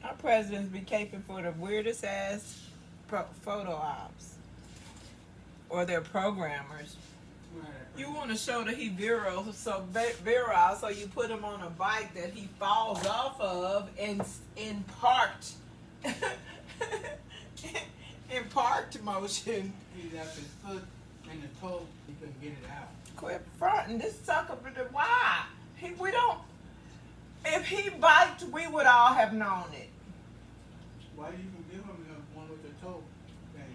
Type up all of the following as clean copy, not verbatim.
Our presidents be caping for the weirdest ass photo ops. Or their programmers. You want to show that he viral, so you put him on a bike that he falls off of and in parked in parked motion. He's got his foot in the toe, he couldn't get it out. Quit fronting this sucker for the why? We don't. If he biked, we would all have known it. Why do you even give him the one with the toe thing?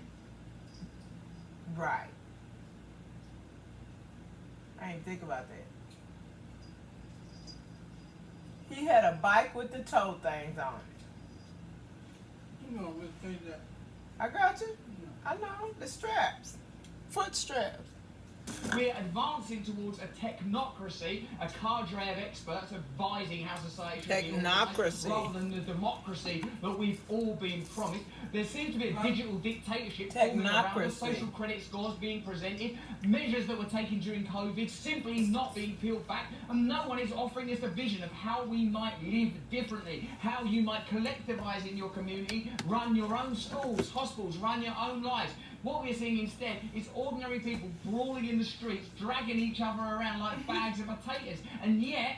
Right. I ain't think about that. He had a bike with the toe things on it. You know, with things that. I got you. I know. The straps. Foot straps. We're advancing towards a technocracy, a cadre of experts advising how society should be organised, rather than the democracy that we've all been promised. There seems to be a digital dictatorship forming around us, social credit scores being presented, measures that were taken during COVID simply not being peeled back, and no one is offering us a vision of how we might live differently, how you might collectivise in your community, run your own schools, hospitals, run your own lives. What we're seeing instead is ordinary people brawling in the streets, dragging each other around like bags of potatoes. And yet,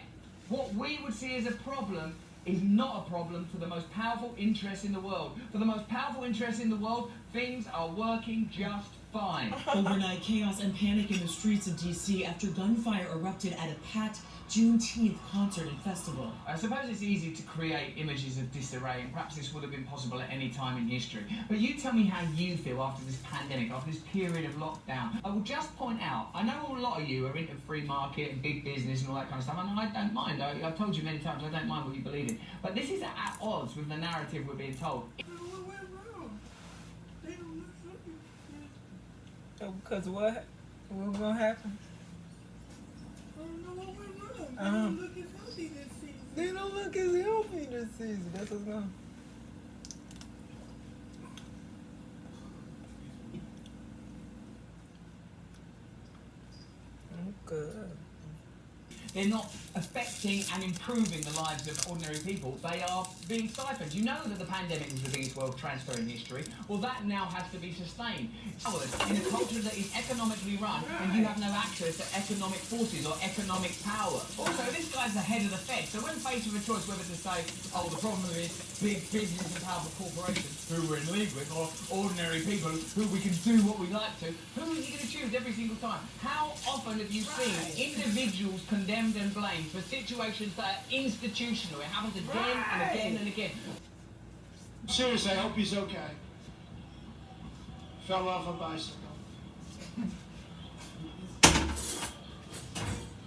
what we would see as a problem is not a problem for the most powerful interests in the world. For the most powerful interests in the world, things are working just fine. Overnight chaos and panic in the streets of D.C. after gunfire erupted at a packed Juneteenth concert and festival. I suppose it's easy to create images of disarray, and perhaps this would have been possible at any time in history. But you tell me how you feel after this pandemic, after this period of lockdown. I will just point out, I know a lot of you are into free market and big business and all that kind of stuff, and I don't mind. I've told you many times, I don't mind what you believe in. But this is at odds with the narrative we're being told. Because what? What's going to happen? They don't look as healthy this season. That's what's going on. Good. They're not affecting and improving the lives of ordinary people. They are being stifled. You know that the pandemic was the biggest wealth transfer in history. Well, that now has to be sustained. In a culture that is economically run and you have no access to economic forces or economic power. Also, this guy's the head of the Fed. So when faced with a choice whether to say, oh, the problem is big business and powerful corporations who we're in league with, or ordinary people who we can do what we like to, who is he going to choose every single time? How often have you seen individuals condemned and blamed for situations that are institutional? It happens again and again and again. Seriously, I hope he's okay. Fell off a bicycle.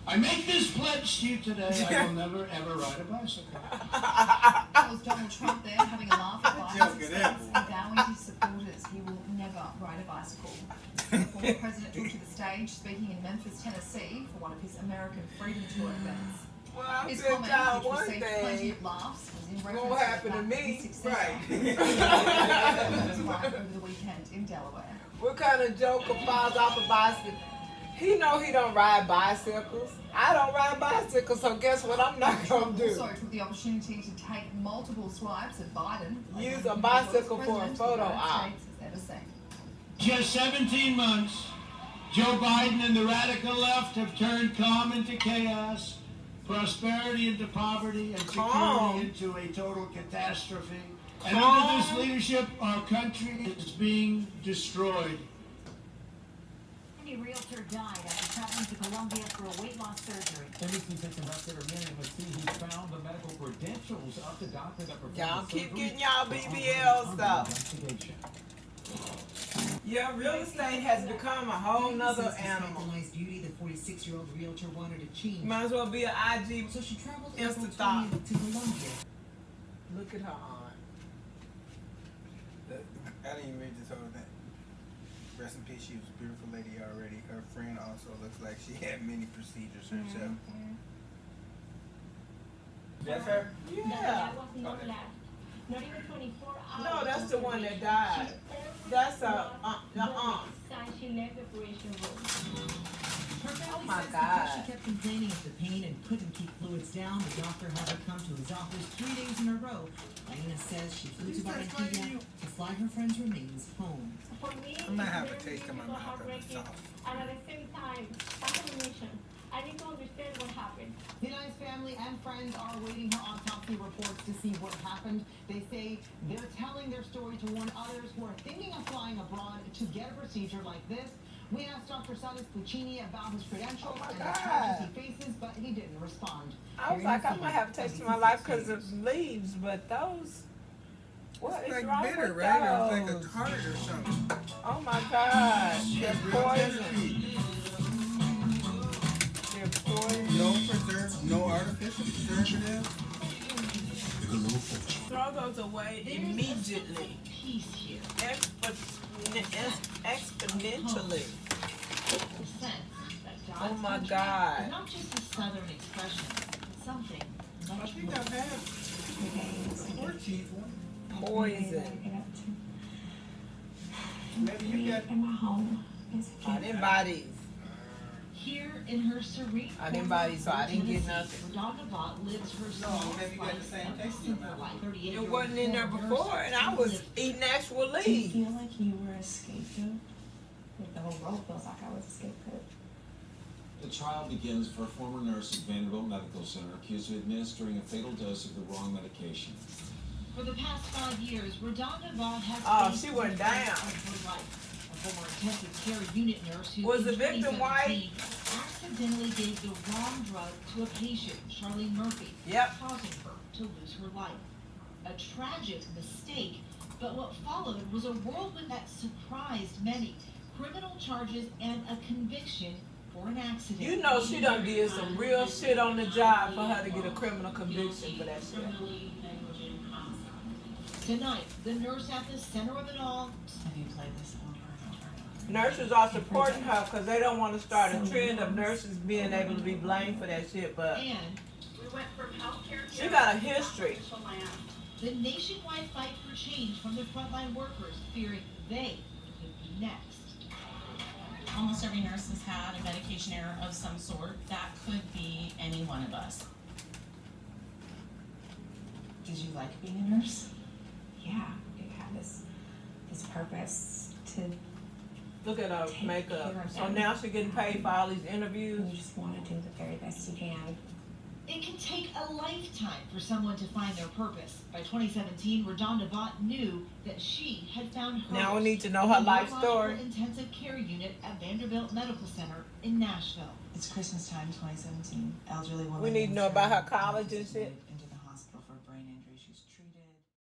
I make this pledge to you today, I will never ever ride a bicycle. That was Donald Trump there having a laugh at Biden's expense and vowing to his supporters he will never ride a bicycle. The former president took to the stage speaking in Memphis, Tennessee for one of his American Freedom Tour events. Well, His comment, which received plenty of laughs, was in reference won't happen to the fact that me. his successor Right. his wife over the weekend in Delaware. What kind of joker falls off a bicycle? He know he don't ride bicycles. I don't ride bicycles, so guess what I'm not going to do? Also took the opportunity to take multiple swipes at Biden. Use a bicycle for a photo op. The United States has ever seen. Just 17 months, Joe Biden and the radical left have turned calm into chaos, prosperity into poverty, and security into a total catastrophe. And under this leadership, our country is being destroyed. A realtor died after traveling to Colombia for a weight loss surgery. NBC Tech investigator Miriam who found the medical credentials of the doctor that performed Y'all the keep surgery getting y'all BBL stuff. investigation. Yeah, real estate has become a whole nother animal. Beauty, the 46-year-old realtor wanted to change. Might as well be an IG. So she traveled Instant thought. to Colombia. Look at her aunt. I didn't even read this whole thing. Rest in peace, she was a beautiful lady already. Her friend also looks like she had many procedures herself. That's her? Yeah. That was not last. Not even 24 hours. No, that's the one that died. That's the aunt. She left the operation room. Her my says because God. she kept complaining of the pain and couldn't keep fluids down, the doctor had her come to his office 3 days in a row. Lena says she flew to Barranquilla to fly her friend's remains home. For me, I might have a it's very taste in my difficult, mouth of the heartbreaking, sauce. and at the same time, that's a mission. I need to understand what happened. Nina's family and friends are awaiting her autopsy reports to see what happened. They say they're telling their story to warn others who are thinking of flying abroad to get a procedure like this. We asked Dr. Salas Puccini about his credentials and the charges he faces, but he didn't respond. I was like, I might have a taste in my life because of leaves, but those. What is It's wrong like bitter, with right? Or it's those? like a tart or something. Oh my God, they're Real poison. bittersweet. They're poison. No preserve, no artificial preservative. Throw those away immediately. Peace here. Exponentially. The sense that Oh God's my country God. is not just a southern expression, but something I much think more. I've had the 14th one. Poison. Maybe you got. In my home. I didn't buy these. Here in her serene I didn't buy these, so I didn't get nothing. Redonda Vaught lives her small maybe you got the same life, taste a in your simple mouth. life. 38 It wasn't in there before, and I was eating actual Do you leaves. feel like you were a scapegoat? Like the whole world feels like I was a scapegoat. The trial begins for a former nurse at Vanderbilt Medical Center accused of administering a fatal dose of the wrong medication. For the past 5 years, Redonda Vaught has Oh, faced she went the fight down. of her life. A former intensive care unit nurse who Was in the victim 2017 accidentally gave the wrong drug to a patient, Charlene Murphy, Yep. causing her to lose her life. A tragic mistake, but what followed was a whirlwind that surprised many. Criminal charges and a conviction for an accident. You know she done did some real shit on the job for her to get a criminal conviction for that shit. Tonight, the nurse at the center of it all. Have you played this over and over and over? Nurses are supporting her because they don't want to start a trend of nurses being able to be blamed for that shit, but And We went from healthcare she got a history. to land. the nationwide fight for change from the frontline workers, fearing they could be next. Almost every nurse has had a medication error of some sort. That could be any one of us. Did you like being a nurse? Yeah, it had this purpose to. Look at her Take makeup. care of So them. now she's getting paid for all these interviews. You just want to do the very best you can. It can take a lifetime for someone to find their purpose. By 2017, Redonda Vaught knew that she had found hers. Now we need to know her in the life neurological story. intensive care unit at Vanderbilt Medical Center in Nashville. It's Christmas time, 2017. Elderly woman. We need to named know about her Sharon college and shit.